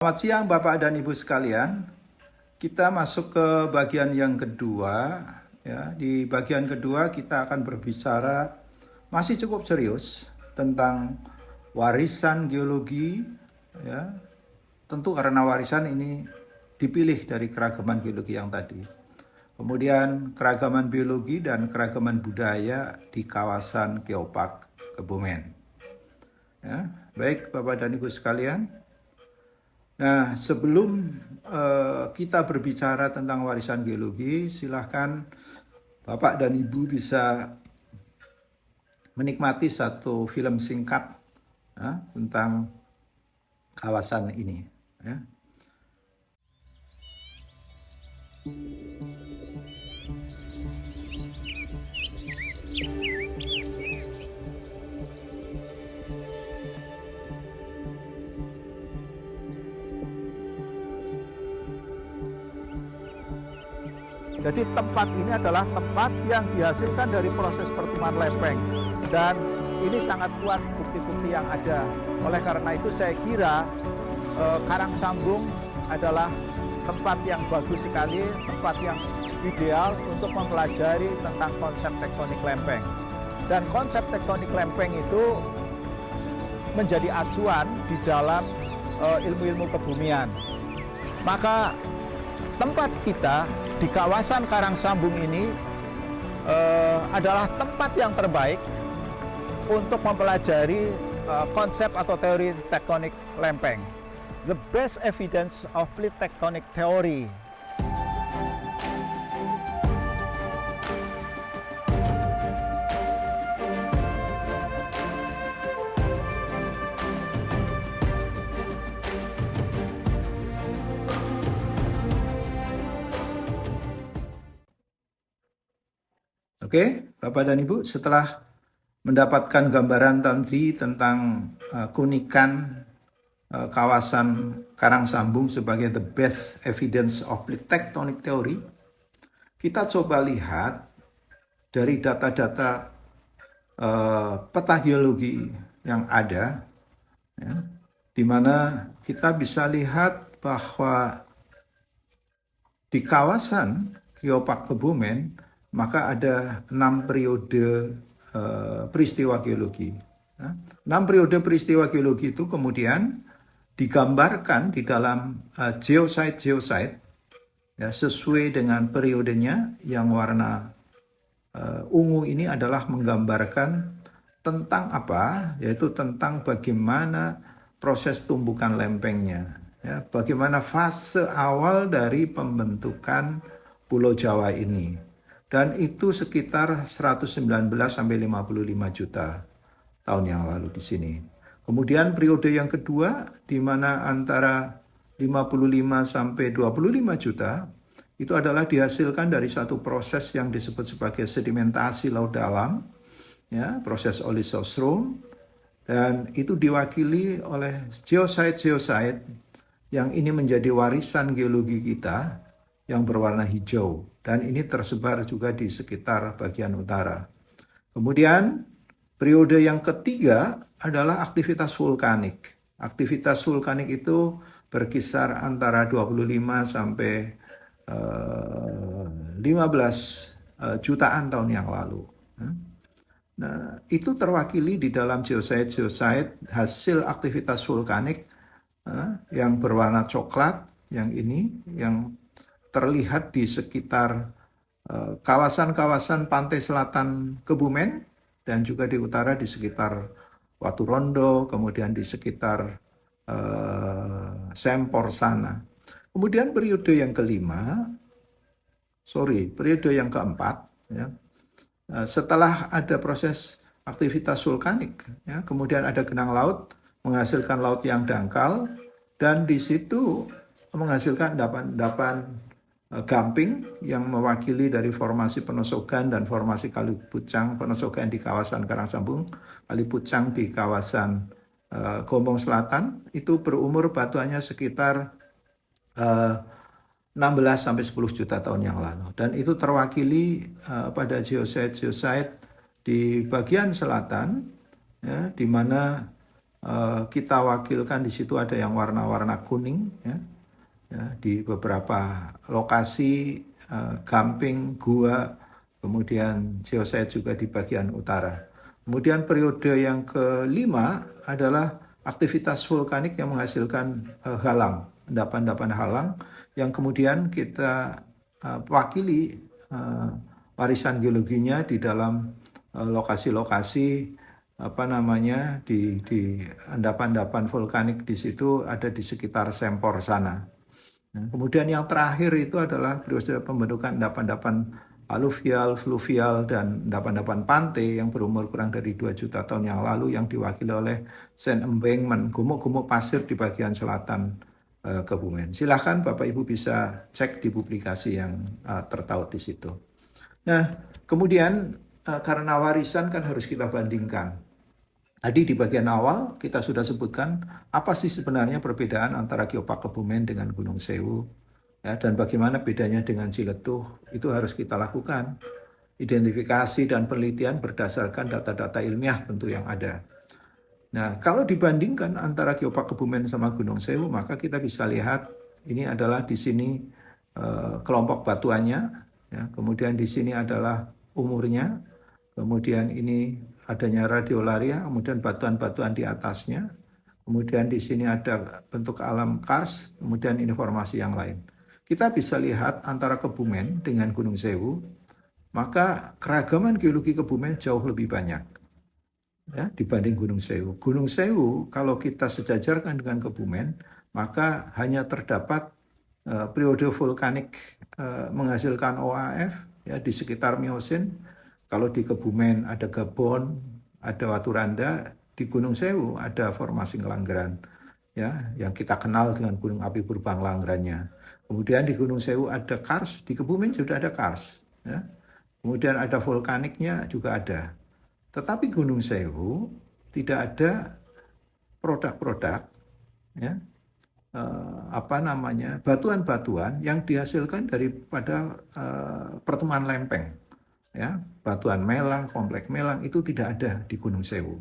Selamat siang Bapak dan Ibu sekalian. Kita masuk ke bagian yang kedua. Ya, di bagian kedua kita akan berbicara masih cukup serius tentang warisan geologi. Ya, tentu karena warisan ini dipilih dari keragaman geologi yang tadi. Kemudian keragaman biologi dan keragaman budaya di kawasan Geopark Kebumen. Ya, baik Bapak dan Ibu sekalian. Nah, sebelum kita berbicara tentang warisan geologi, silahkan Bapak dan Ibu bisa menikmati satu film singkat ya, tentang kawasan ini. Ya. Jadi tempat ini adalah tempat yang dihasilkan dari proses pertemuan lempeng dan ini sangat kuat bukti-bukti yang ada. Oleh karena itu saya kira Karang Sambung adalah tempat yang bagus sekali, tempat yang ideal untuk mempelajari tentang konsep tektonik lempeng. Dan konsep tektonik lempeng itu menjadi acuan di dalam ilmu-ilmu kebumian. Maka tempat kita di kawasan Karang Sambung ini adalah tempat yang terbaik untuk mempelajari konsep atau teori tektonik lempeng. The best evidence of plate tectonic theory. Oke, Bapak dan Ibu, setelah mendapatkan gambaran tadi tentang keunikan kawasan Karang Sambung sebagai the best evidence of plate tectonic theory, kita coba lihat dari data-data peta geologi yang ada, ya, di mana kita bisa lihat bahwa di kawasan Geopark Kebumen maka ada 6 periode peristiwa geologi. 6 periode peristiwa geologi itu kemudian digambarkan di dalam geosite ya, sesuai dengan periodenya. Yang warna ungu ini adalah menggambarkan tentang apa, yaitu tentang bagaimana proses tumbukan lempengnya, ya, bagaimana fase awal dari pembentukan Pulau Jawa ini. Dan itu sekitar 119 sampai 55 juta tahun yang lalu di sini. Kemudian periode yang kedua di mana antara 55 sampai 25 juta itu adalah dihasilkan dari satu proses yang disebut sebagai sedimentasi laut dalam, ya, proses Oligocene, dan itu diwakili oleh geosite yang ini menjadi warisan geologi kita yang berwarna hijau, dan ini tersebar juga di sekitar bagian utara. Kemudian periode yang ketiga adalah aktivitas vulkanik. Aktivitas vulkanik itu berkisar antara 25 sampai 15 jutaan tahun yang lalu. Nah, itu terwakili di dalam geosite hasil aktivitas vulkanik yang berwarna coklat, yang ini yang terlihat di sekitar kawasan-kawasan pantai selatan Kebumen dan juga di utara di sekitar Waturondo, kemudian di sekitar Sempor sana. Kemudian periode yang keempat, ya, setelah ada proses aktivitas vulkanik, ya, kemudian ada genang laut menghasilkan laut yang dangkal, dan di situ menghasilkan endapan gamping yang mewakili dari formasi Penosogan dan formasi Kali Pucang. Penosogan di kawasan Karang Sambung, Kali Pucang di kawasan Gombong Selatan, itu berumur batuannya sekitar 16 sampai 10 juta tahun yang lalu, dan itu terwakili pada geosite di bagian selatan, ya, di mana kita wakilkan di situ ada yang warna-warna kuning, ya, di beberapa lokasi, Gamping, Gua, kemudian geosite juga di bagian utara. Kemudian periode yang kelima adalah aktivitas vulkanik yang menghasilkan halang, endapan-endapan halang yang kemudian kita wakili warisan geologinya di dalam lokasi-lokasi apa namanya di endapan-endapan vulkanik di situ ada di sekitar Sempor sana. Nah, kemudian yang terakhir itu adalah periode pembentukan endapan-endapan aluvial, fluvial, dan endapan-endapan pantai yang berumur kurang dari 2 juta tahun yang lalu yang diwakili oleh sand embankment, gumuk-gumuk pasir di bagian selatan Kebumen. Silahkan Bapak Ibu bisa cek di publikasi yang tertaut di situ. Nah, kemudian karena warisan kan harus kita bandingkan. Tadi di bagian awal kita sudah sebutkan apa sih sebenarnya perbedaan antara Geopark Kebumen dengan Gunung Sewu, ya, dan bagaimana bedanya dengan Ciletuh. Itu harus kita lakukan identifikasi dan penelitian berdasarkan data-data ilmiah tentu yang ada. Nah, kalau dibandingkan antara Geopark Kebumen sama Gunung Sewu, maka kita bisa lihat ini adalah di sini kelompok batuannya, ya, kemudian di sini adalah umurnya, kemudian ini adanya radiolaria, kemudian batuan-batuan di atasnya, kemudian di sini ada bentuk alam kars, kemudian informasi yang lain. Kita bisa lihat antara Kebumen dengan Gunung Sewu, maka keragaman geologi Kebumen jauh lebih banyak, ya, dibanding Gunung Sewu. Gunung Sewu kalau kita sejajarkan dengan Kebumen, maka hanya terdapat periode vulkanik menghasilkan OAF, ya, di sekitar Miosen. Kalau di Kebumen ada Gabon, ada Waturanda, di Gunung Sewu ada formasi Ngelanggeran, ya, yang kita kenal dengan Gunung Api Purba Ngelanggerannya. Kemudian di Gunung Sewu ada kars, di Kebumen juga ada kars, ya. Kemudian ada vulkaniknya juga ada. Tetapi Gunung Sewu tidak ada produk-produk, ya, batuan-batuan yang dihasilkan daripada pertemuan lempeng. Ya, batuan melang, kompleks melang itu tidak ada di Gunung Sewu.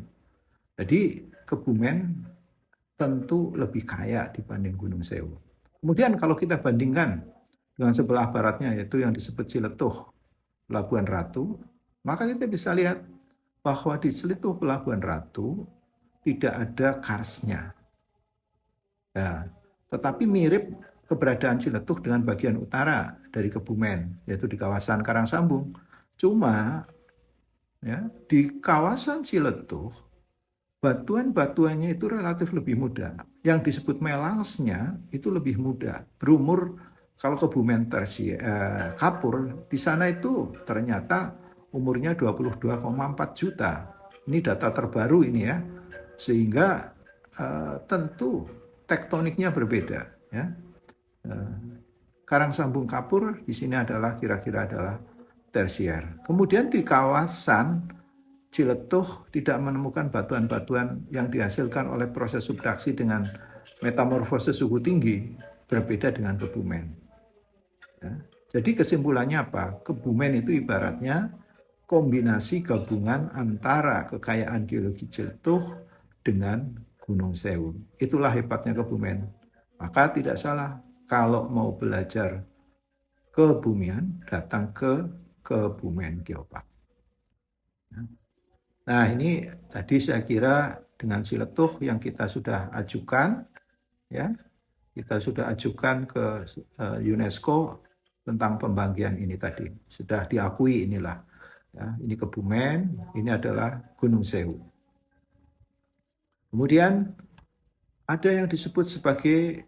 Jadi Kebumen tentu lebih kaya dibanding Gunung Sewu. Kemudian kalau kita bandingkan dengan sebelah baratnya yaitu yang disebut Ciletuh, Pelabuhan Ratu, maka kita bisa lihat bahwa di Ciletuh Pelabuhan Ratu tidak ada karsnya. Ya, tetapi mirip keberadaan Ciletuh dengan bagian utara dari Kebumen, yaitu di kawasan Karangsambung. Cuma, ya, di kawasan Ciletuh, batuan-batuannya itu relatif lebih muda. Yang disebut melangsnya itu lebih muda. Berumur, kalau Kebumen Kapur, di sana itu ternyata umurnya 22,4 juta. Ini data terbaru ini, ya. Sehingga tentu tektoniknya berbeda, ya. Karangsambung Kapur di sini adalah kira-kira adalah tersier. Kemudian di kawasan Ciletuh tidak menemukan batuan-batuan yang dihasilkan oleh proses subduksi dengan metamorfosis suhu tinggi, berbeda dengan Kebumen. Ya. Jadi kesimpulannya apa? Kebumen itu ibaratnya kombinasi gabungan antara kekayaan geologi Ciletuh dengan Gunung Sewu. Itulah hebatnya Kebumen. Maka tidak salah kalau mau belajar kebumian, datang ke Kebumen Geopark. Nah, ini tadi saya kira dengan Ciletuh yang kita sudah ajukan, ya, kita sudah ajukan ke UNESCO tentang pembagian ini tadi. Sudah diakui inilah, ya, ini Kebumen, ini adalah Gunung Sewu. Kemudian ada yang disebut sebagai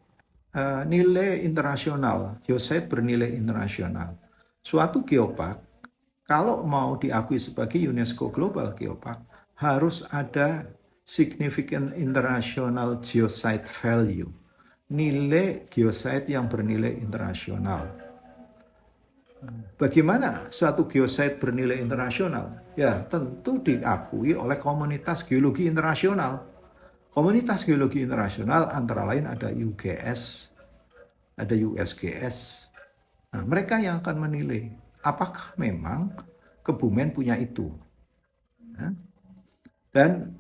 nilai internasional, geosite bernilai internasional. Suatu geopark kalau mau diakui sebagai UNESCO Global Geopark, harus ada significant international geosite value, nilai geosite yang bernilai internasional. Bagaimana suatu geosite bernilai internasional? Ya, tentu diakui oleh komunitas geologi internasional. Komunitas geologi internasional antara lain ada UGS, ada USGS. Nah, mereka yang akan menilai apakah memang Kebumen punya itu. Dan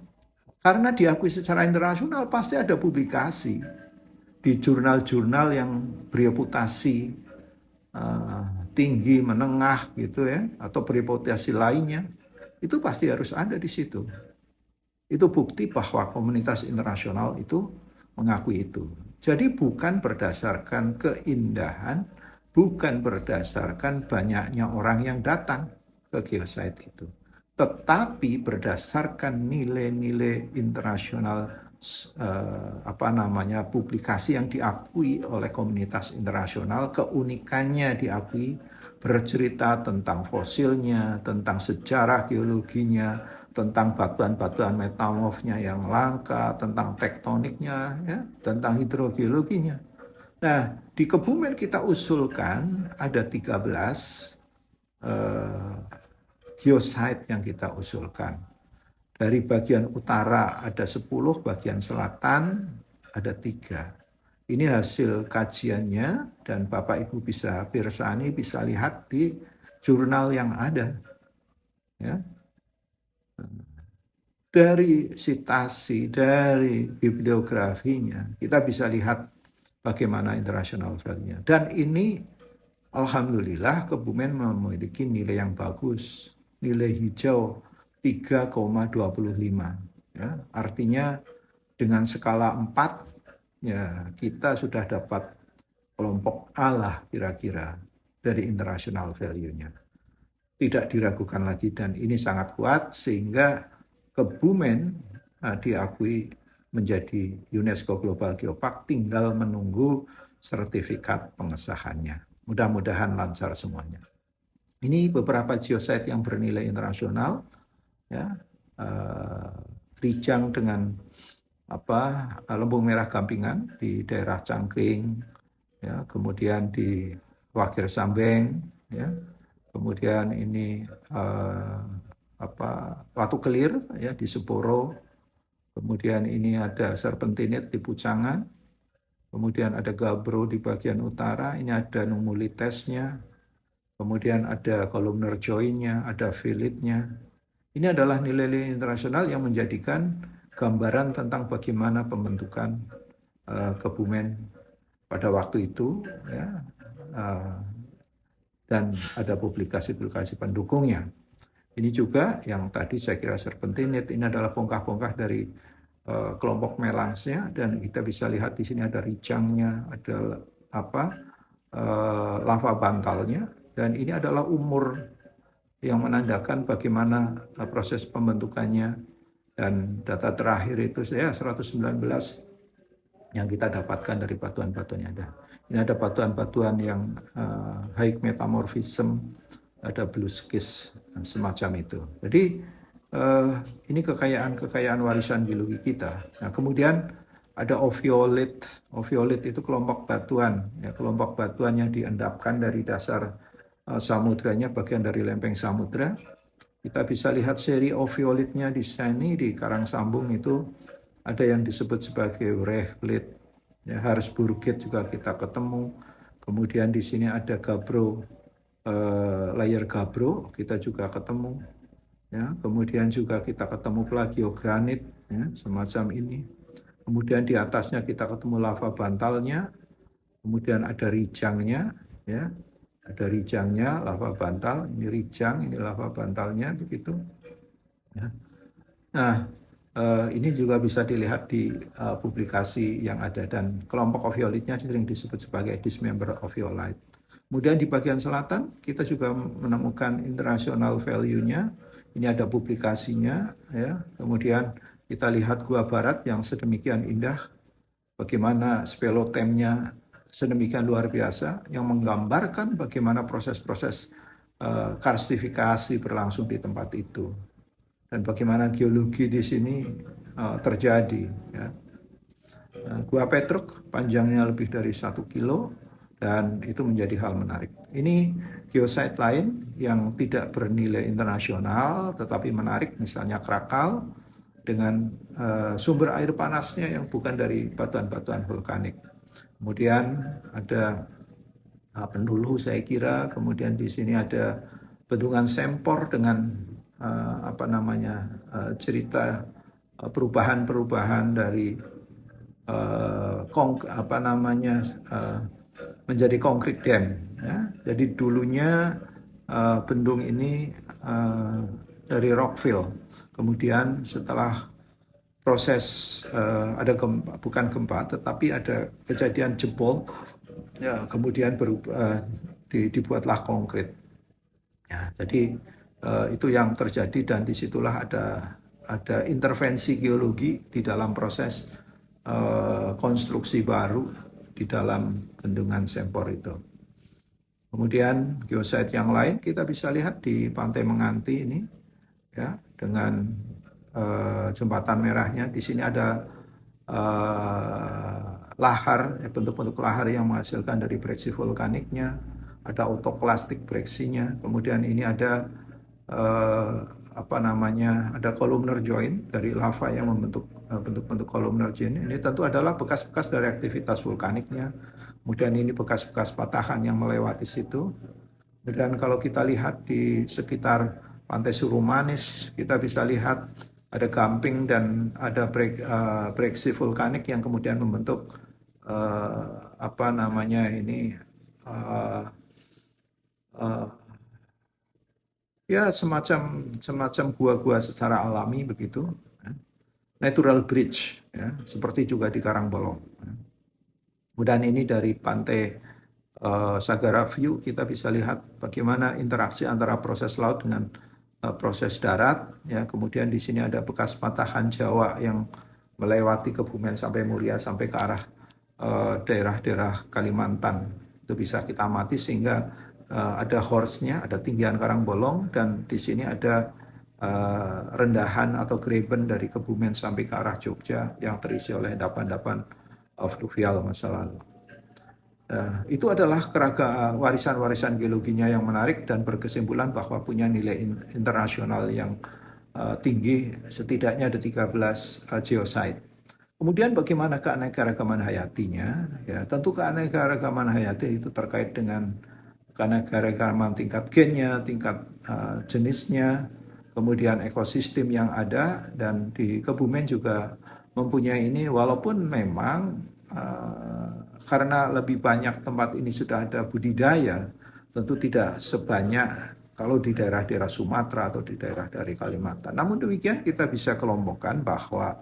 Karena diakui secara internasional pasti ada publikasi di jurnal-jurnal yang bereputasi tinggi, menengah gitu ya, atau bereputasi lainnya. Itu pasti harus ada di situ. Itu bukti bahwa komunitas internasional itu mengakui itu. Jadi bukan berdasarkan keindahan, bukan berdasarkan banyaknya orang yang datang ke geosite itu, tetapi berdasarkan nilai-nilai internasional, publikasi yang diakui oleh komunitas internasional, keunikannya diakui, bercerita tentang fosilnya, tentang sejarah geologinya, tentang batuan-batuan metamorfnya yang langka, tentang tektoniknya, ya, tentang hidrogeologinya. Nah, di Kebumen kita usulkan ada 13 geosite yang kita usulkan. Dari bagian utara ada 10, bagian selatan ada 3. Ini hasil kajiannya dan Bapak Ibu bisa pirsani, bisa lihat di jurnal yang ada. Ya. Dari citasi, dari bibliografinya, kita bisa lihat bagaimana international value-nya. Dan ini alhamdulillah Kebumen memiliki nilai yang bagus, nilai hijau 3,25. Ya, artinya dengan skala 4, ya kita sudah dapat kelompok A lah kira-kira dari international value-nya. Tidak diragukan lagi dan ini sangat kuat sehingga Kebumen diakui menjadi UNESCO Global Geopark, tinggal menunggu sertifikat pengesahannya. Mudah-mudahan lancar semuanya. Ini beberapa geosite yang bernilai internasional, ya, Rijang dengan Lembung Merah Gampingan di daerah Cangkring, ya, kemudian di Wakir Sambeng, ya, kemudian ini Watu Kelir ya di Seporo, kemudian ini ada Serpentinit di Pucangan, kemudian ada Gabbro di bagian utara, ini ada Numulitesnya, kemudian ada columnar join-nya, ada filitnya. Ini adalah nilai-nilai internasional yang menjadikan gambaran tentang bagaimana pembentukan Kebumen pada waktu itu, ya, dan ada publikasi-publikasi pendukungnya. Ini juga yang tadi saya kira serpentinit, ini adalah bongkah-bongkah dari kelompok melangsnya, dan kita bisa lihat di sini ada rijangnya, ada lava bantalnya, dan ini adalah umur yang menandakan bagaimana proses pembentukannya, dan data terakhir itu saya 119 yang kita dapatkan dari batuan-batuannya ada. Ini ada batuan-batuan yang high metamorphism, ada blue schist, semacam itu. Jadi ini kekayaan warisan geologi kita. Nah, kemudian ada ophiolite. Ophiolite itu kelompok batuan, ya, kelompok batuan yang diendapkan dari dasar samudranya, bagian dari lempeng samudra. Kita bisa lihat seri ophiolitnya di sini, di Karangsambung itu ada yang disebut sebagai Wrechtlit, ya, Harsburgit juga kita ketemu. Kemudian di sini ada Gabbro, layer Gabbro kita juga ketemu, ya. Kemudian juga kita ketemu plagiogranit, ya, semacam ini. Kemudian di atasnya kita ketemu lava bantalnya, kemudian ada rijangnya, ya, ada rijangnya, lava bantal, ini rijang, ini lava bantalnya, begitu. Ya. Nah, ini juga bisa dilihat di publikasi yang ada, dan kelompok ophiolitnya sering disebut sebagai dismember ophiolite. Kemudian di bagian selatan kita juga menemukan international value-nya. Ini ada publikasinya, ya. Kemudian kita lihat Gua Barat yang sedemikian indah, bagaimana speleotemnya sedemikian luar biasa, yang menggambarkan bagaimana proses-proses karstifikasi berlangsung di tempat itu, dan bagaimana geologi di sini terjadi. Ya. Gua Petruk panjangnya lebih dari 1 kilo, dan itu menjadi hal menarik. Ini geosite lain yang tidak bernilai internasional tetapi menarik, misalnya Krakal dengan sumber air panasnya yang bukan dari batuan-batuan vulkanik. Kemudian ada Pendulu saya kira, kemudian di sini ada Bendungan Sempor dengan cerita perubahan-perubahan dari eh, menjadi concrete dam. Ya. Jadi dulunya bendung ini dari rockfill. Kemudian setelah proses ada gempa, bukan gempa, tetapi ada kejadian jebol, ya, kemudian dibuatlah konkrit. Ya, jadi itu yang terjadi dan disitulah ada intervensi geologi di dalam proses konstruksi baru di dalam bendungan Sempor itu. Kemudian geosite yang lain kita bisa lihat di Pantai Menganti ini, ya, dengan jembatan merahnya. Di sini ada lahar, bentuk-bentuk lahar yang menghasilkan dari breksi vulkaniknya, ada autoklastik breksinya. Kemudian ini ada ada columnar joint dari lava yang membentuk bentuk-bentuk columnar joint. Ini tentu adalah bekas-bekas dari aktivitas vulkaniknya. Kemudian ini bekas-bekas patahan yang melewati situ. Dan kalau kita lihat di sekitar Pantai Surumanis, kita bisa lihat ada gamping dan ada breksi vulkanik yang kemudian membentuk uh, uh, ya semacam gua-gua secara alami begitu, natural bridge, ya, seperti juga di Karangbolong. Kemudian ini dari Pantai Sagara View kita bisa lihat bagaimana interaksi antara proses laut dengan proses darat, ya. Kemudian di sini ada bekas patahan Jawa yang melewati Kebumen sampai Muria sampai ke arah daerah-daerah Kalimantan. Itu bisa kita amati sehingga ada horse-nya, ada tinggian Karangbolong, dan di sini ada rendahan atau greben dari Kebumen sampai ke arah Jogja yang terisi oleh endapan-endapan fluvial masa lalu. Itu adalah warisan-warisan geologinya yang menarik dan berkesimpulan bahwa punya nilai internasional yang tinggi, setidaknya ada 13 geosite. Kemudian bagaimana keanekaragaman hayatinya? Ya, tentu keanekaragaman hayati itu terkait dengan keanekaragaman tingkat gennya, tingkat jenisnya, kemudian ekosistem yang ada, dan di Kebumen juga mempunyai ini, walaupun memang karena lebih banyak tempat ini sudah ada budidaya, tentu tidak sebanyak kalau di daerah-daerah Sumatera atau di daerah dari Kalimantan. Namun demikian kita bisa kelompokkan bahwa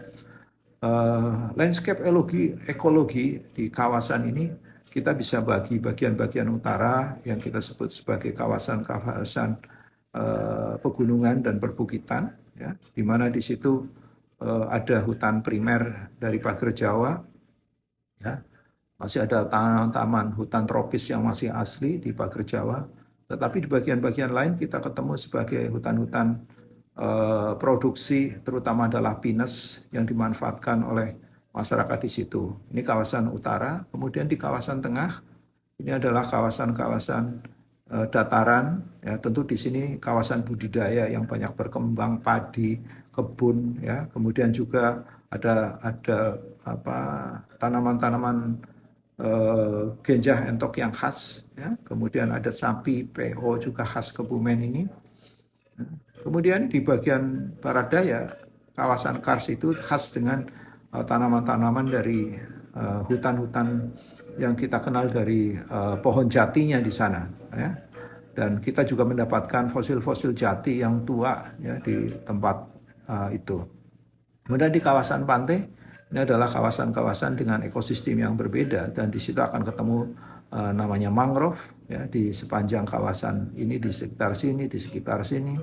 landscape ekologi di kawasan ini kita bisa bagi bagian-bagian utara yang kita sebut sebagai kawasan-kawasan pegunungan dan perbukitan, ya, di mana di situ ada hutan primer dari pagar Jawa, ya. Masih ada taman hutan tropis yang masih asli di pagar Jawa. Tetapi di bagian-bagian lain kita ketemu sebagai hutan-hutan produksi, terutama adalah pinus yang dimanfaatkan oleh masyarakat di situ. Ini kawasan utara. Kemudian di kawasan tengah, ini adalah kawasan-kawasan dataran. Ya, tentu di sini kawasan budidaya yang banyak berkembang, padi, kebun, ya. Kemudian juga ada tanaman-tanaman genjah entok yang khas, ya. Kemudian ada sapi PO juga khas Kebumen ini. Kemudian di bagian barat daya kawasan Kars itu khas dengan tanaman-tanaman dari hutan-hutan yang kita kenal dari pohon jatinya di sana, ya. Dan kita juga mendapatkan fosil-fosil jati yang tua, ya, di tempat itu. Kemudian di kawasan pantai ini adalah kawasan-kawasan dengan ekosistem yang berbeda, dan di situ akan ketemu namanya mangrove, ya, di sepanjang kawasan ini, di sekitar sini, di sekitar sini.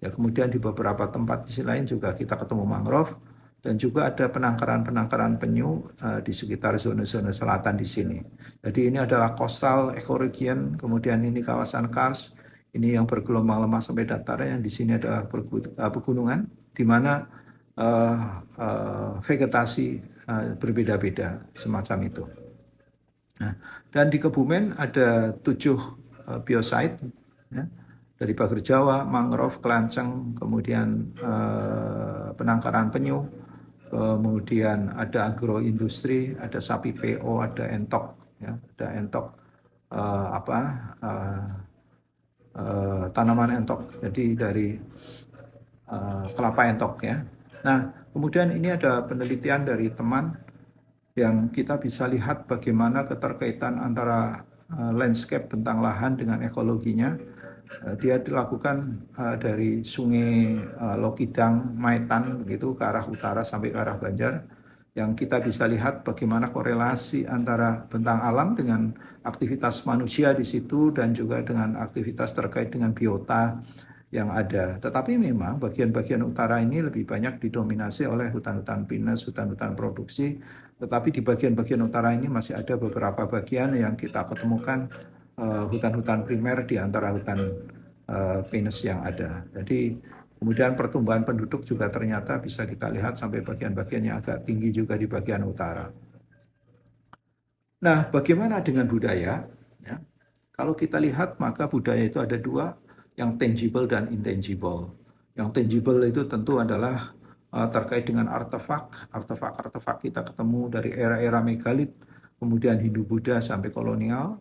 Ya, kemudian di beberapa tempat di sini lain juga kita ketemu mangrove, dan juga ada penangkaran-penangkaran penyu di sekitar zona-zona selatan di sini. Jadi ini adalah coastal ecoregion, kemudian ini kawasan Kars, ini yang bergelombang lemah sampai dataran, yang di sini adalah pegunungan, di mana vegetasi berbeda-beda semacam itu. Nah, dan di Kebumen ada 7 biosite, ya, dari pagar Jawa, mangrove, kelanceng, kemudian penangkaran penyu, kemudian ada agroindustri, ada sapi PO, ada entok, ya, ada entok tanaman entok, jadi dari kelapa entok, ya. Nah, Kemudian ini ada penelitian dari teman yang kita bisa lihat bagaimana keterkaitan antara landscape bentang lahan dengan ekologinya. Dia dilakukan dari Sungai Lokidang, Maitan begitu ke arah utara sampai ke arah Banjar, yang kita bisa lihat bagaimana korelasi antara bentang alam dengan aktivitas manusia di situ dan juga dengan aktivitas terkait dengan biota yang ada. Tetapi memang bagian-bagian utara ini lebih banyak didominasi oleh hutan-hutan pinus, hutan-hutan produksi. Tetapi di bagian-bagian utara ini masih ada beberapa bagian yang kita ketemukan hutan-hutan primer di antara hutan pinus yang ada. Jadi kemudian pertumbuhan penduduk juga ternyata bisa kita lihat sampai bagian-bagian yang agak tinggi juga di bagian utara. Nah, bagaimana dengan budaya? Ya, kalau kita lihat maka budaya itu ada dua, yang tangible dan intangible. Yang tangible itu tentu adalah terkait dengan artefak. Artefak-artefak kita ketemu dari era-era megalit, kemudian Hindu-Buddha sampai kolonial.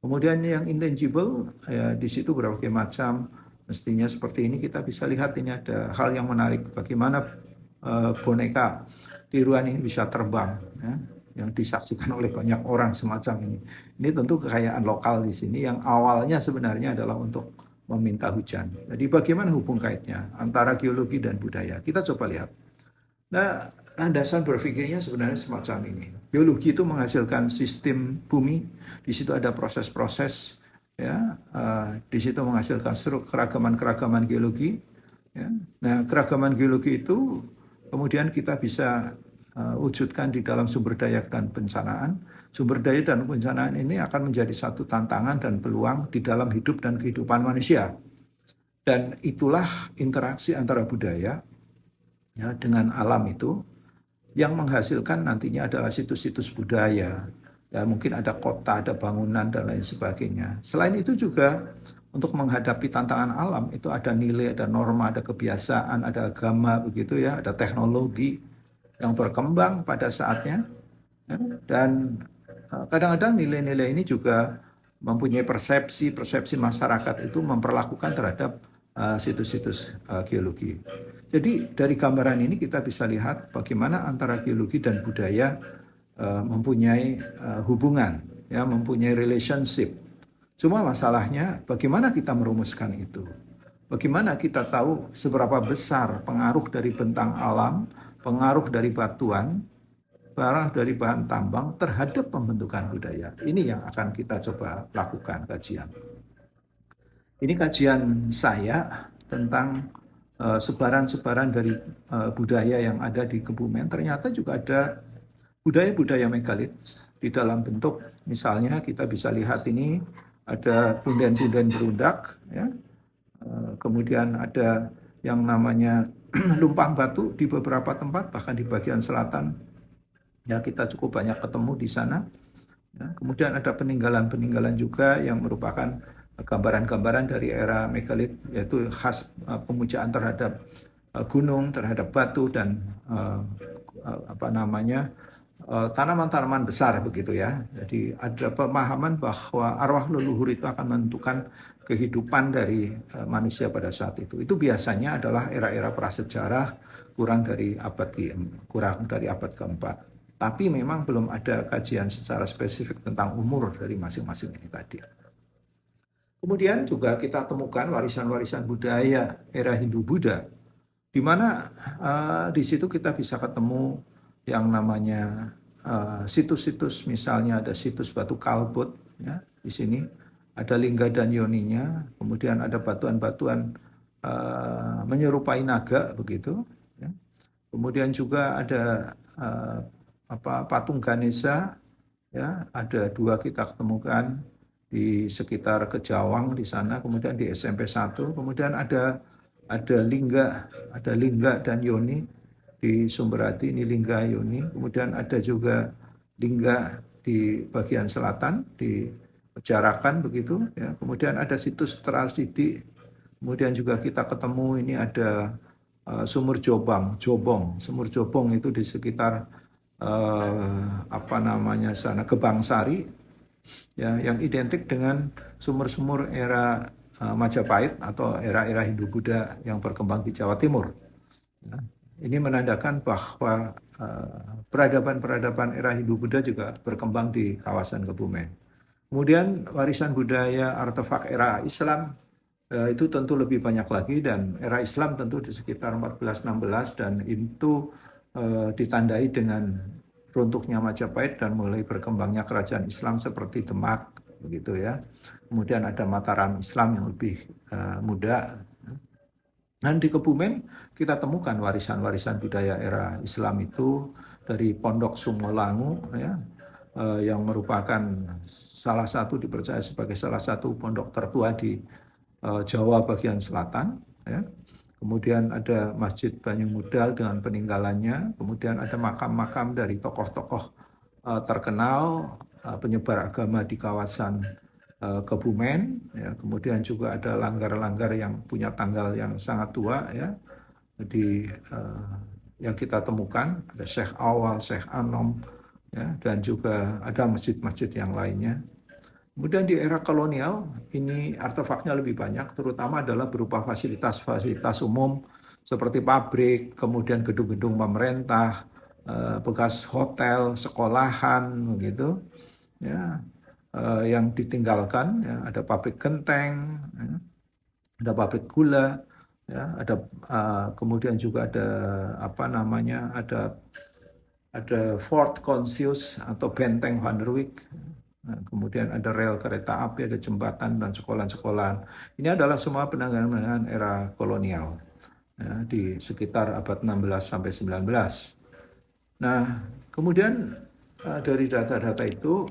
Kemudian yang intangible, ya, di situ berbagai macam, mestinya seperti ini kita bisa lihat ini ada hal yang menarik. Bagaimana boneka tiruan ini bisa terbang, ya, yang disaksikan oleh banyak orang semacam ini. Ini tentu kekayaan lokal di sini yang awalnya sebenarnya adalah untuk meminta hujan. Jadi bagaimana hubung kaitnya antara geologi dan budaya? Kita coba lihat. Nah, landasan berpikirnya sebenarnya semacam ini. Geologi itu menghasilkan sistem bumi, di situ ada proses-proses, ya, di situ menghasilkan keragaman-keragaman geologi. Ya. Nah, keragaman geologi itu kemudian kita bisa wujudkan di dalam sumber daya dan bencanaan. Sumber daya dan bencanaan ini akan menjadi satu tantangan dan peluang di dalam hidup dan kehidupan manusia. Dan itulah interaksi antara budaya, ya, dengan alam itu yang menghasilkan nantinya adalah situs-situs budaya. Ya, mungkin ada kota, ada bangunan dan lain sebagainya. Selain itu juga untuk menghadapi tantangan alam itu ada nilai, ada norma, ada kebiasaan, ada agama begitu ya, ada teknologi yang berkembang pada saatnya. Ya, dan kadang-kadang nilai-nilai ini juga mempunyai persepsi masyarakat itu memperlakukan terhadap situs-situs geologi. Jadi dari gambaran ini kita bisa lihat bagaimana antara geologi dan budaya mempunyai hubungan, ya, mempunyai relationship. Cuma masalahnya bagaimana kita merumuskan itu? Bagaimana kita tahu seberapa besar pengaruh dari bentang alam, pengaruh dari batuan, pengaruh dari bahan tambang terhadap pembentukan budaya? Ini yang akan kita coba lakukan kajian. Ini kajian saya tentang sebaran-sebaran dari budaya yang ada di Kebumen. Ternyata juga ada budaya-budaya megalit di dalam bentuk, misalnya kita bisa lihat ini ada punden-punden berundak, ya. Kemudian ada yang namanya lumpang batu di beberapa tempat, bahkan di bagian selatan, ya, kita cukup banyak ketemu di sana. Ya. Kemudian ada peninggalan-peninggalan juga yang merupakan gambaran-gambaran dari era megalit, yaitu khas pemujaan terhadap gunung, terhadap batu dan tanaman-tanaman besar begitu ya. Jadi ada pemahaman bahwa arwah leluhur itu akan menentukan kehidupan dari manusia pada saat itu. Itu biasanya adalah era-era prasejarah kurang dari abad keempat. Tapi memang belum ada kajian secara spesifik tentang umur dari masing-masing ini tadi. Kemudian juga kita temukan warisan-warisan budaya era Hindu-Buddha, di mana di situ kita bisa ketemu yang namanya situs-situs, misalnya ada situs batu kalbut, ya, di sini ada lingga dan yoninya, kemudian ada batuan-batuan menyerupai naga begitu, ya. Kemudian juga ada patung Ganesha, ya, ada dua kita ketemukan di sekitar Kejawang di sana, kemudian di SMP 1, kemudian ada lingga dan yoni di Sumberhati, ini lingga yoni, kemudian ada juga lingga di bagian selatan di Pejarakan begitu, ya. Kemudian ada situs Terasidi, kemudian juga kita ketemu ini ada sumur Sumur Jobong itu di sekitar sana Gebangsari, ya, yang identik dengan sumur-sumur era Majapahit atau era-era Hindu-Buddha yang berkembang di Jawa Timur. Ya. ini menandakan bahwa peradaban-peradaban era Hindu-Buddha juga berkembang di kawasan Kebumen. Kemudian warisan budaya artefak era Islam itu tentu lebih banyak lagi, dan era Islam tentu di sekitar 1416, dan itu ditandai dengan runtuhnya Majapahit dan mulai berkembangnya kerajaan Islam seperti Demak begitu ya. Kemudian ada Mataram Islam yang lebih muda. Dan di Kebumen kita temukan warisan-warisan budaya era Islam itu dari Pondok Sumolangu ya, yang merupakan salah satu, dipercaya sebagai salah satu pondok tertua di Jawa bagian selatan ya. Kemudian ada Masjid Banyumudal dengan peninggalannya, kemudian ada makam-makam dari tokoh-tokoh terkenal penyebar agama di kawasan Kebumen ya. Kemudian juga ada langgar-langgar yang punya tanggal yang sangat tua ya, yang kita temukan, ada Syekh Awal, Syekh Anom ya, dan juga ada masjid-masjid yang lainnya. Kemudian di era kolonial ini artefaknya lebih banyak, terutama adalah berupa fasilitas-fasilitas umum seperti pabrik, kemudian gedung-gedung pemerintah, bekas hotel, sekolahan, begitu, ya, yang ditinggalkan. Ya, ada pabrik genteng, ya, ada pabrik gula, ya, ada kemudian juga ada apa namanya, ada Fort Consius atau benteng Van der Wijk. Nah, kemudian ada rel kereta api, ada jembatan dan sekolahan-sekolahan. Ini adalah semua peninggalan-peninggalan era kolonial ya, di sekitar abad 16 sampai 19. Nah, kemudian dari data-data itu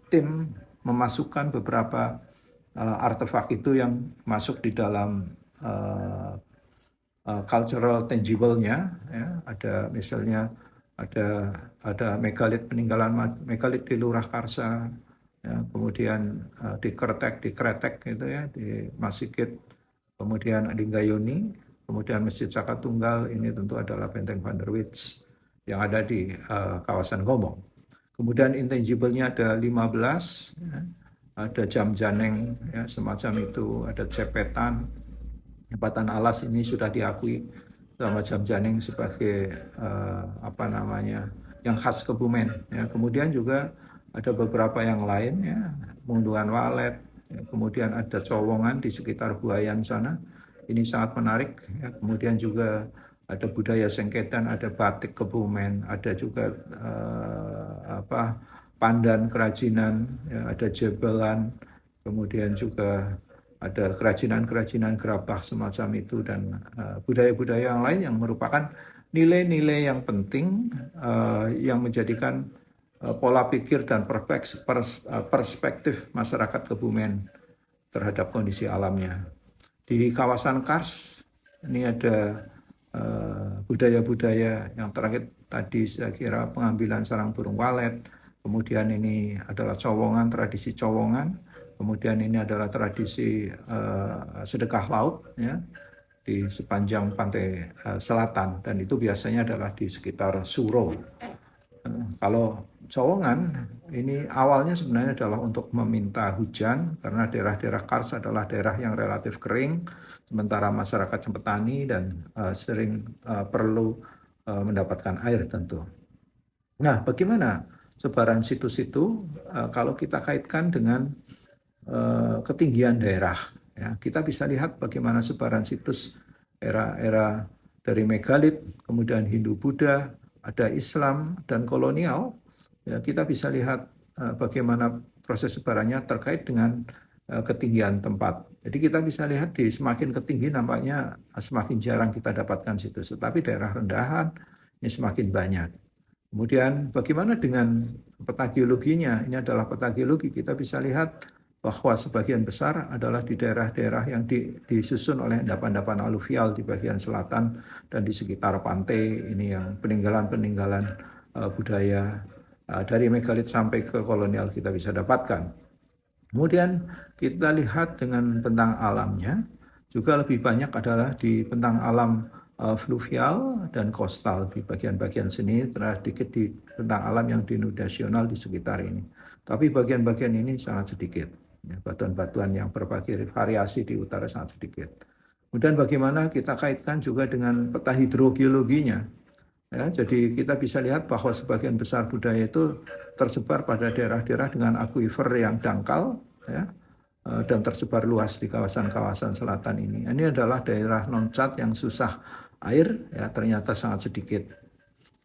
tim memasukkan beberapa artefak itu yang masuk di dalam cultural tangible-nya ya. Ada misalnya ada megalit, peninggalan megalit di Lurakarsa ya, kemudian di Kretek gitu ya, di Masikit, kemudian di Gayoni, kemudian Masjid Saka Tunggal, ini tentu adalah benteng Van der Wijk yang ada di kawasan Gombong. Kemudian intangible-nya ada 15 ya, ada jam janeng ya, semacam itu, ada cepetan, jembatan alas, ini sudah diakui sama jam janeng sebagai apa namanya, yang khas Kebumen ya. Kemudian juga ada beberapa yang lain ya, Munduan Walet ya, kemudian ada Cowongan di sekitar Buayan sana, ini sangat menarik ya. Kemudian juga ada budaya Sengketan, ada batik Kebumen, ada juga pandan kerajinan ya, ada jebelan, kemudian juga ada kerajinan-kerajinan gerabah semacam itu, dan budaya-budaya yang lain yang merupakan nilai-nilai yang penting yang menjadikan pola pikir dan perspektif masyarakat Kebumen terhadap kondisi alamnya. Di kawasan Kars ini ada budaya-budaya yang terakhir tadi saya kira pengambilan sarang burung walet, kemudian ini adalah Cowongan, tradisi Cowongan, kemudian ini adalah tradisi sedekah laut ya, di sepanjang pantai selatan, dan itu biasanya adalah di sekitar Suro. Kalau Cowongan ini awalnya sebenarnya adalah untuk meminta hujan, karena daerah-daerah Kars adalah daerah yang relatif kering, sementara masyarakat petani dan sering perlu mendapatkan air tentu. Nah, bagaimana sebaran situs itu kalau kita kaitkan dengan ketinggian daerah ya, kita bisa lihat bagaimana sebaran situs era-era dari megalit, kemudian Hindu-Buddha, ada Islam dan kolonial ya. Kita bisa lihat bagaimana proses sebarannya terkait dengan ketinggian tempat. Jadi kita bisa lihat di semakin ketinggi nampaknya semakin jarang kita dapatkan situs, tetapi daerah rendahan ini semakin banyak. Kemudian bagaimana dengan peta geologinya? Ini adalah peta geologi, kita bisa lihat bahwa sebagian besar adalah di daerah-daerah yang disusun oleh endapan-endapan aluvial di bagian selatan dan di sekitar pantai. Ini yang peninggalan-peninggalan budaya dari megalit sampai ke kolonial kita bisa dapatkan. Kemudian kita lihat dengan bentang alamnya, juga lebih banyak adalah di bentang alam fluvial dan kostal di bagian-bagian sini, sedikit di bentang alam yang dinodasional di sekitar ini. Tapi bagian-bagian ini sangat sedikit. Batuan-batuan yang berbagai variasi di utara sangat sedikit. Kemudian bagaimana kita kaitkan juga dengan peta hidrogeologinya. Ya, jadi kita bisa lihat bahwa sebagian besar budaya itu tersebar pada daerah-daerah dengan akuifer yang dangkal, ya, dan tersebar luas di kawasan-kawasan selatan ini. Ini adalah daerah non-cat yang susah air, ya, ternyata sangat sedikit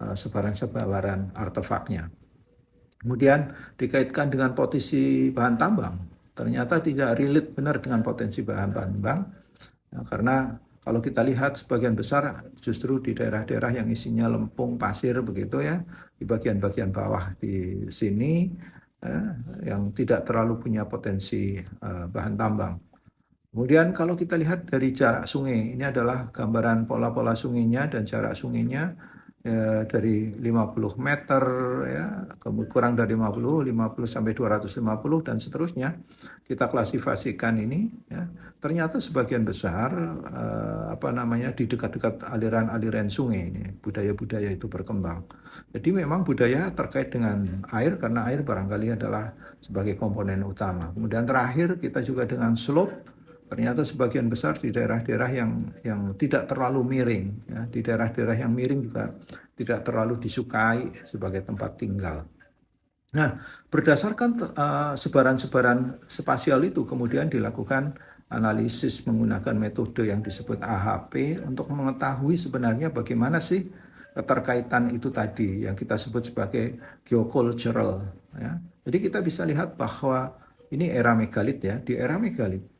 sebaran-sebaran artefaknya. Kemudian dikaitkan dengan potensi bahan tambang, ternyata tidak relate benar dengan potensi bahan tambang, ya, karena kalau kita lihat sebagian besar justru di daerah-daerah yang isinya lempung, pasir begitu ya, di bagian-bagian bawah di sini yang tidak terlalu punya potensi bahan tambang. Kemudian kalau kita lihat dari jarak sungai, ini adalah gambaran pola-pola sungainya dan jarak sungainya dari 50 meter, ya, kurang dari 50 sampai 250 dan seterusnya. Kita klasifikasikan ini, ya, ternyata sebagian besar di dekat-dekat aliran-aliran sungai ini budaya-budaya itu berkembang. Jadi memang budaya terkait dengan air karena air barangkali adalah sebagai komponen utama. Kemudian terakhir kita juga dengan slope. Ternyata sebagian besar di daerah-daerah yang tidak terlalu miring, ya, di daerah-daerah yang miring juga tidak terlalu disukai sebagai tempat tinggal. Nah, berdasarkan sebaran-sebaran spasial itu kemudian dilakukan analisis menggunakan metode yang disebut AHP untuk mengetahui sebenarnya bagaimana sih keterkaitan itu tadi yang kita sebut sebagai geocultural. Ya. Jadi kita bisa lihat bahwa ini era megalit ya, di era megalit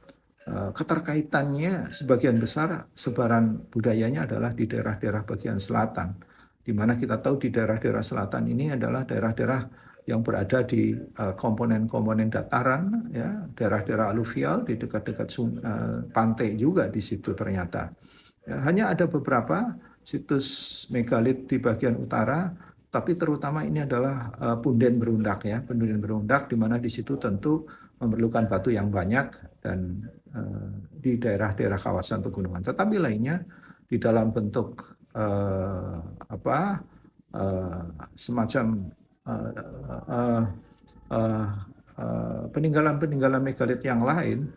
keterkaitannya sebagian besar sebaran budayanya adalah di daerah-daerah bagian selatan, di mana kita tahu di daerah-daerah selatan ini adalah daerah-daerah yang berada di komponen-komponen dataran, ya, daerah-daerah aluvial di dekat-dekat pantai juga di situ ternyata. Ya, hanya ada beberapa situs megalit di bagian utara, tapi terutama ini adalah punden berundak ya, punden berundak di mana di situ tentu memerlukan batu yang banyak dan di daerah-daerah kawasan pegunungan. Tetapi lainnya di dalam bentuk semacam peninggalan-peninggalan megalit yang lain,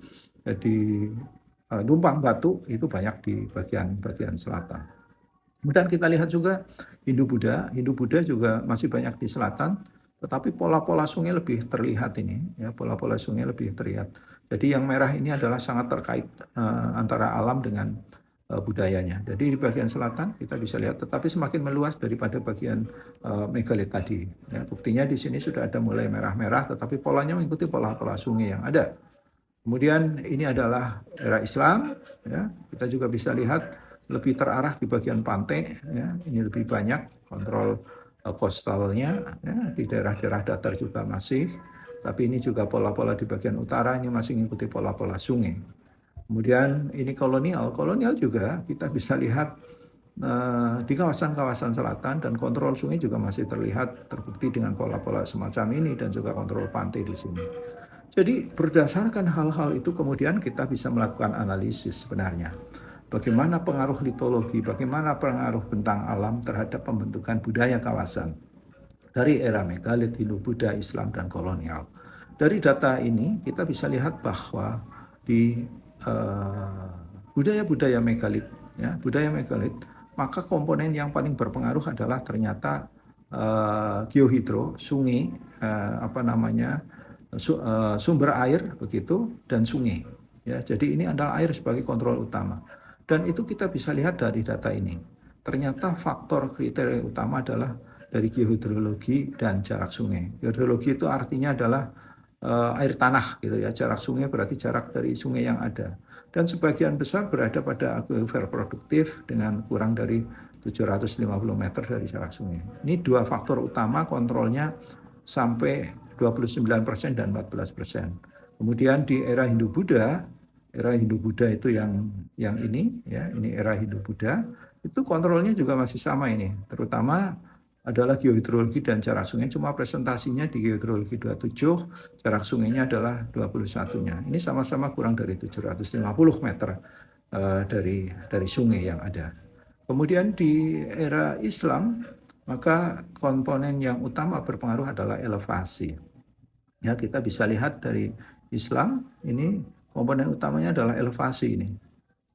jadi lumpang batu itu banyak di bagian selatan. Kemudian kita lihat juga Hindu-Buddha juga masih banyak di selatan, tetapi pola-pola sungai lebih terlihat ini, ya, pola-pola sungai lebih terlihat. Jadi yang merah ini adalah sangat terkait antara alam dengan budayanya. Jadi di bagian selatan kita bisa lihat, tetapi semakin meluas daripada bagian megalit tadi. Ya, buktinya di sini sudah ada mulai merah-merah, tetapi polanya mengikuti pola-pola sungai yang ada. Kemudian ini adalah era Islam, ya. Kita juga bisa lihat lebih terarah di bagian pantai, ya. Ini lebih banyak kontrol coastalnya, ya. Di daerah-daerah datar juga masih, tapi ini juga pola-pola di bagian utara ini masih mengikuti pola-pola sungai. Kemudian ini kolonial juga kita bisa lihat di kawasan-kawasan selatan dan kontrol sungai juga masih terlihat terbukti dengan pola-pola semacam ini dan juga kontrol pantai di sini. Jadi berdasarkan hal-hal itu kemudian kita bisa melakukan analisis sebenarnya. Bagaimana pengaruh litologi, bagaimana pengaruh bentang alam terhadap pembentukan budaya kawasan dari era megalit, Hindu-Buddha, Islam, dan kolonial. Dari data ini kita bisa lihat bahwa di budaya-budaya megalit, ya, budaya megalit, maka komponen yang paling berpengaruh adalah ternyata geohidro, sungai, sumber air begitu dan sungai. Ya, jadi ini adalah air sebagai kontrol utama. Dan itu kita bisa lihat dari data ini. Ternyata faktor kriteria utama adalah dari geohidrologi dan jarak sungai. Geohidrologi itu artinya adalah air tanah gitu ya. Jarak sungai berarti jarak dari sungai yang ada. Dan sebagian besar berada pada akuifer produktif dengan kurang dari 750 meter dari jarak sungai. Ini dua faktor utama kontrolnya sampai 29% dan 14%. Kemudian di era Hindu-Buddha itu yang ini ya, ini era Hindu-Buddha, itu kontrolnya juga masih sama ini. Terutama adalah geohidrologi dan jarak sungai, cuma presentasinya di geohidrologi 27, jarak sungainya adalah 21-nya. Ini sama-sama kurang dari 750 meter dari sungai yang ada. Kemudian di era Islam, maka komponen yang utama berpengaruh adalah elevasi. Ya, kita bisa lihat dari Islam ini komponen utamanya adalah elevasi ini.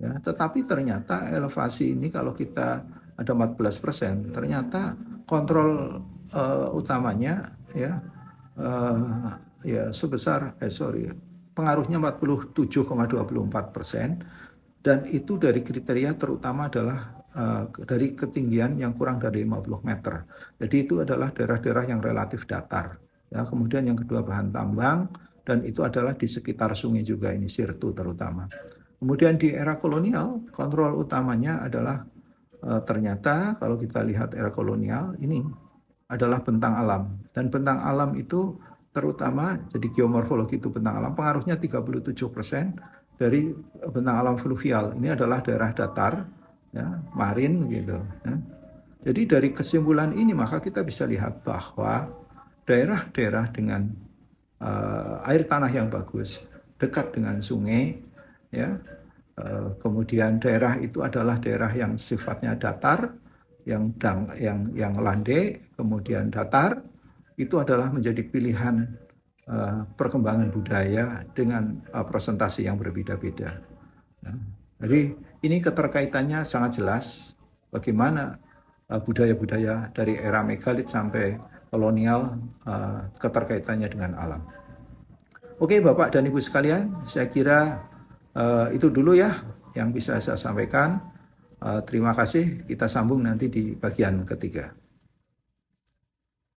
Ya, tetapi ternyata elevasi ini kalau kita ada 14%, ternyata kontrol utamanya ya sebesar pengaruhnya 47,24%, dan itu dari kriteria terutama adalah dari ketinggian yang kurang dari 50 meter. Jadi itu adalah daerah-daerah yang relatif datar. Ya, kemudian yang kedua bahan tambang, dan itu adalah di sekitar sungai juga, ini Sirtu terutama. Kemudian di era kolonial, kontrol utamanya adalah ternyata kalau kita lihat era kolonial ini adalah bentang alam. Dan bentang alam itu terutama, jadi geomorfologi itu bentang alam, pengaruhnya 37% dari bentang alam fluvial. Ini adalah daerah datar, ya, marin gitu. Ya. Jadi dari kesimpulan ini maka kita bisa lihat bahwa daerah-daerah dengan air tanah yang bagus, dekat dengan sungai, ya, kemudian daerah itu adalah daerah yang sifatnya datar, yang landai, kemudian datar, itu adalah menjadi pilihan perkembangan budaya dengan presentasi yang berbeda-beda. Nah, jadi ini keterkaitannya sangat jelas bagaimana budaya-budaya dari era megalit sampai kolonial keterkaitannya dengan alam. Oke Bapak dan Ibu sekalian, saya kira itu dulu ya yang bisa saya sampaikan. Terima kasih, kita sambung nanti di bagian ketiga.